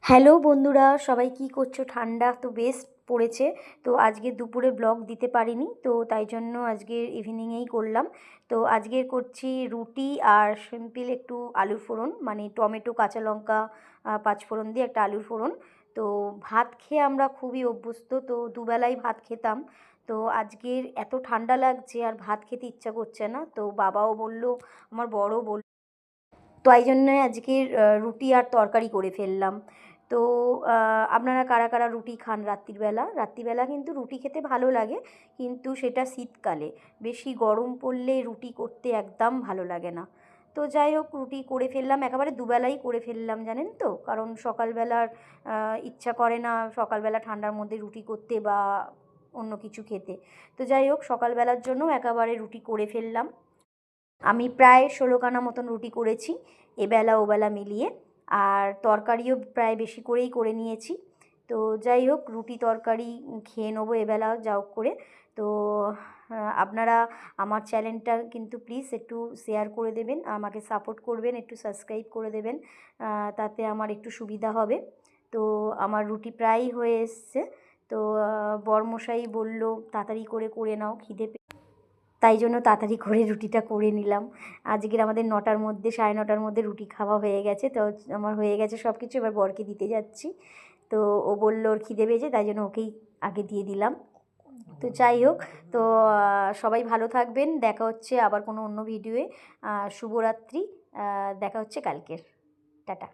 Hello বন্ধুরা, সবাই কি করছো? ঠান্ডা তো বেশ পড়েছে। তো আজকে দুপুরে ব্লগ দিতে পারিনি, তো তাই জন্য আজকে ইভিনিংয়েই করলাম। তো আজকে করছি রুটি আর সিম্পল একটু আলুর ফোড়ন, মানে টমেটো কাঁচা লঙ্কা পাঁচফোড়ন দিয়ে একটা আলুর ফোড়ন। তো ভাত খেয়ে আমরা খুবই অভ্যস্ত, তো দুবেলাই ভাত খেতাম। তো আজকের এত ঠান্ডা লাগছে আর ভাত খেতে ইচ্ছা করছে না, তো বাবাও বলল, আমার বড়ও বলল, তো এই জন্যই আজকের রুটি আর তরকারি করে ফেললাম। তো আপনারা কারা কারা রুটি খান রাত্রিবেলা? রাত্রিবেলা কিন্তু রুটি খেতে ভালো লাগে, কিন্তু সেটা শীতকালে। বেশি গরম পড়লে রুটি করতে একদম ভালো লাগে না। তো যাই হোক, রুটি করে ফেললাম, একেবারে দুবেলাই করে ফেললাম, জানেন তো, কারণ সকালবেলার ইচ্ছা করে না সকালবেলা ঠান্ডার মধ্যে রুটি করতে বা অন্য কিছু খেতে। তো যাই হোক, সকালবেলার জন্য একেবারে রুটি করে ফেললাম। আমি প্রায় 16খানা মতন রুটি করেছি, এবেলা ওবেলা মিলিয়ে। আর তরকারিও প্রায় বেশি করেই করে নিয়েছি। তো যাই হোক, রুটি তরকারি খেয়ে নেবো এবেলা যা হোক করে। তো আপনারা আমার চ্যানেলটা কিন্তু প্লিজ একটু শেয়ার করে দেবেন, আমাকে সাপোর্ট করবেন, একটু সাবস্ক্রাইব করে দেবেন, তাতে আমার একটু সুবিধা হবে। তো আমার রুটি প্রায়ই হয়ে এসছে। তো বরমশাই বলল তাড়াতাড়ি করে করে নাও, খিদে, তাই জন্য তাড়াতাড়ি করে রুটিটা করে নিলাম। আজকের আমাদের 9টার মধ্যে, 9:30টার মধ্যে রুটি খাওয়া হয়ে গেছে। তো আমার হয়ে গেছে সব কিছু, এবার বরকে দিতে যাচ্ছি। তো ও বললো ওর খিদে পেয়েছে, তাই জন্য ওকেই আগে দিয়ে দিলাম। তো যাই হোক, তো সবাই ভালো থাকবেন, দেখা হচ্ছে আবার কোনো অন্য ভিডিওয়ে। শুভরাত্রি, দেখা হচ্ছে কালকের। টাটা।